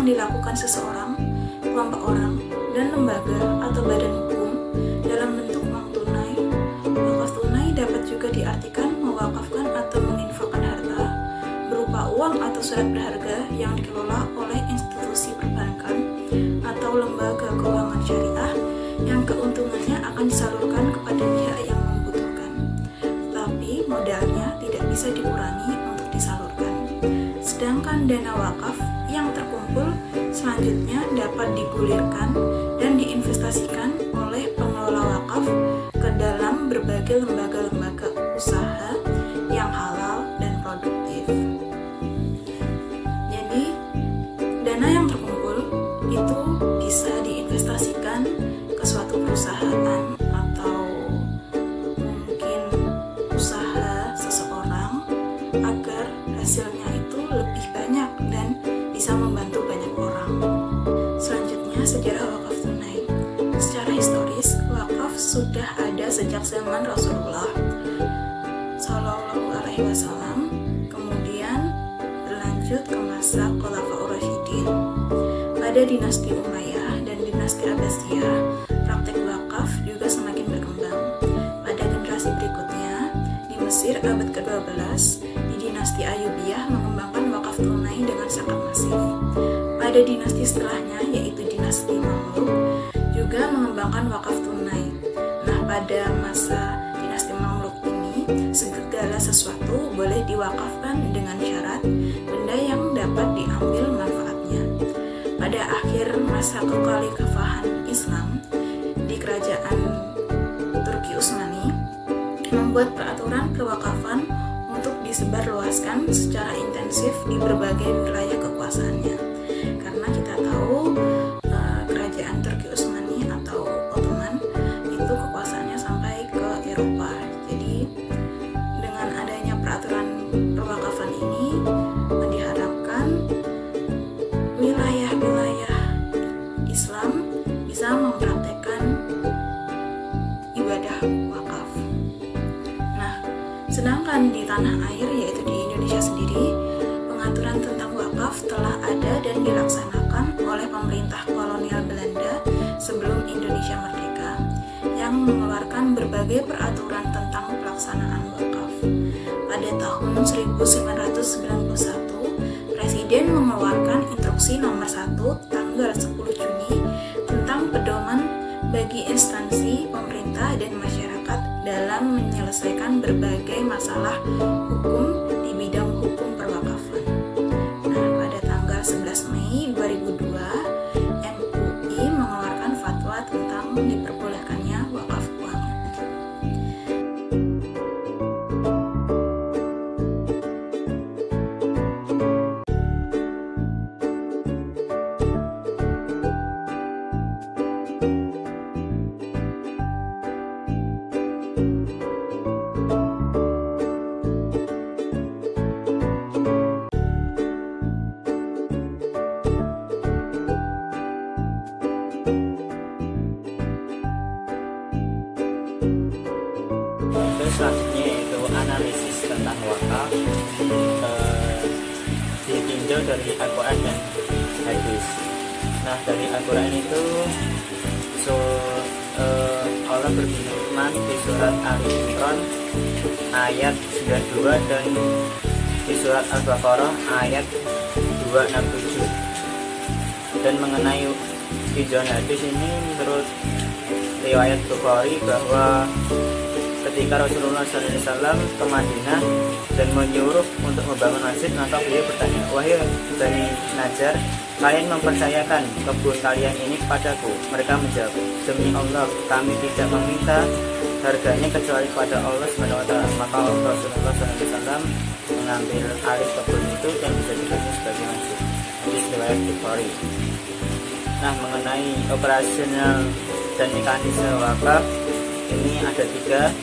yang dilakukan seseorang, kelompok orang, dan lembaga atau badan hukum dalam bentuk uang tunai. Wakaf tunai dapat juga diartikan mewakafkan atau menginfakkan harta berupa uang atau surat berharga yang dikelola oleh institusi perbankan atau lembaga keuangan syariah yang keuntungannya akan disalurkan kepada pihak yang membutuhkan, tapi modalnya tidak bisa dikurangi untuk disalurkan. Sedangkan dana wakaf yang terkumpul selanjutnya dapat digulirkan dan diinvestasikan oleh pengelola wakaf ke dalam berbagai lembaga-lembaga usaha yang halal dan produktif. Jadi, dana yang terkumpul itu bisa diinvestasikan ke suatu perusahaan atau mungkin usaha seseorang agar hasilnya itu lebih banyak dan bisa membantu banyak orang. Selanjutnya, sejarah wakaf tunai. Secara historis, wakaf sudah ada sejak zaman Rasulullah Shallallahu Alaihi Wasallam, kemudian berlanjut ke masa Khulafaur Rasyidin. Pada dinasti Umayyah dan dinasti Abbasiyah, praktek wakaf juga semakin berkembang. Pada generasi berikutnya, di Mesir abad ke-12, di dinasti Ayyubiyah mengembangkan wakaf tunai dengan sangat masif. Pada dinasti setelahnya, yaitu dinasti Mamluk, juga mengembangkan wakaf tunai. Nah, pada masa dinasti Mamluk ini, segala sesuatu boleh diwakafkan dengan syarat benda yang dapat diambil manfaatnya. Pada akhir masa kekhalifan Islam di kerajaan Turki Utsmani membuat peraturan kewakafan untuk disebarluaskan secara intensif di berbagai wilayah kekuasaannya. Karena kita tahu kerajaan Turki Utsmani atau Ottoman itu kekuasaannya sampai ke Eropa. Jadi dengan adanya peraturan pewakafan ini diharapkan wilayah-wilayah Islam bisa mempraktekkan ibadah wakaf. Nah, sedangkan di tanah air, yaitu di Indonesia sendiri, pengaturan tentang wakaf telah ada dan dilaksanakan oleh pemerintah kolonial Belanda sebelum Indonesia merdeka, yang mengeluarkan berbagai peraturan tentang pelaksanaan wakaf. Pada tahun 1991, Presiden mengeluarkan Instruksi Nomor 1 tanggal 10 Juni tentang pedoman bagi instansi pemerintah dan masyarakat dalam menyelesaikan berbagai masalah hukum di bidang hukum perwakafan. Nah, pada tanggal 11 Mei 2002, MUI mengeluarkan fatwa tentang diperbolehkannya wakaf uang. Selanjutnya yaitu analisis tentang wakaf, ditinjau dari Al-Quran dan hadis. Nah, dari Al-Quran itu Allah berfirman di surat Ali Imran ayat 92 dan di surat Al-Baqarah ayat 267. Dan mengenai tinjauan hadis ini, menurut riwayat Bukhari bahwa ketika Rasulullah SAW ke Madinah dan menyuruh untuk membangun masjid, maka beliau bertanya, "Wahai Bani Najjar, kalian mempercayakan kebun kalian ini kepadaku?" Mereka menjawab, "Demi Allah, kami tidak meminta harganya kecuali kepada Allah SWT." Maka Rasulullah SAW mengambil alih kebun itu dan dijadikannya sebagai masjid. Hadis riwayat Bukhari. Nah, mengenai operasional dan mekanisme wakaf, ini ada 3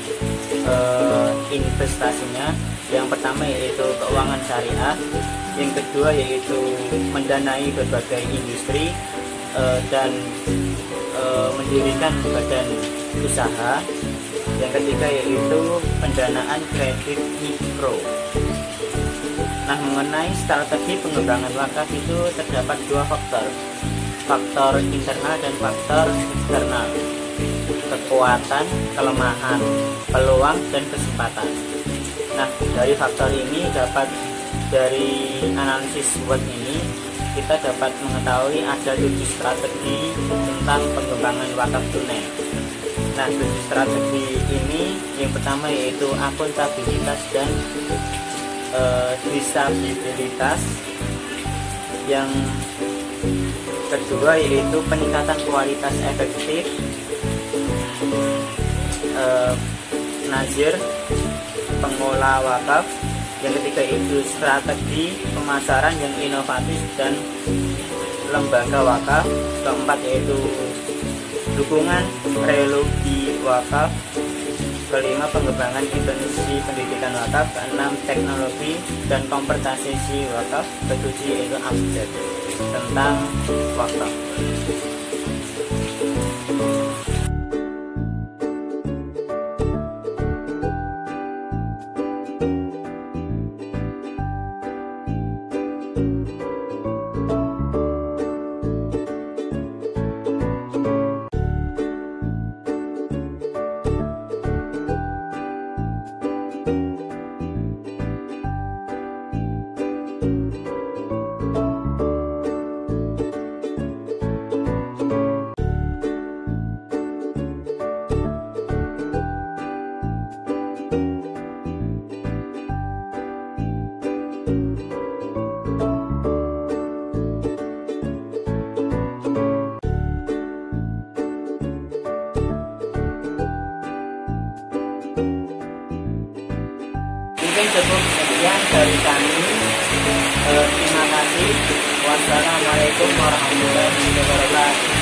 investasinya. Yang pertama yaitu keuangan syariah, yang kedua yaitu mendanai berbagai industri dan mendirikan badan usaha, yang ketiga yaitu pendanaan kredit mikro. Nah, mengenai strategi pengembangan wakaf itu terdapat dua faktor, faktor internal dan faktor eksternal, kekuatan, kelemahan, peluang, dan kesempatan. Nah, dari faktor ini dari analisis SWOT ini kita dapat mengetahui ada 7 strategi tentang pengembangan wakaf tunai. Nah, 7 strategi ini yang pertama yaitu akuntabilitas dan disabilitas, yang kedua yaitu peningkatan kualitas efektif, nazir, pengolah wakaf, yang ketiga itu strategi pemasaran yang inovatif dan lembaga wakaf, keempat yaitu dukungan reologi wakaf, kelima pengembangan institusi pendidikan wakaf, keenam teknologi dan kompensasi wakaf, ketujuh yaitu update tentang wakaf. Mungkin cukup sekian dari kami. Terima kasih. Wassalamualaikum warahmatullahi wabarakatuh.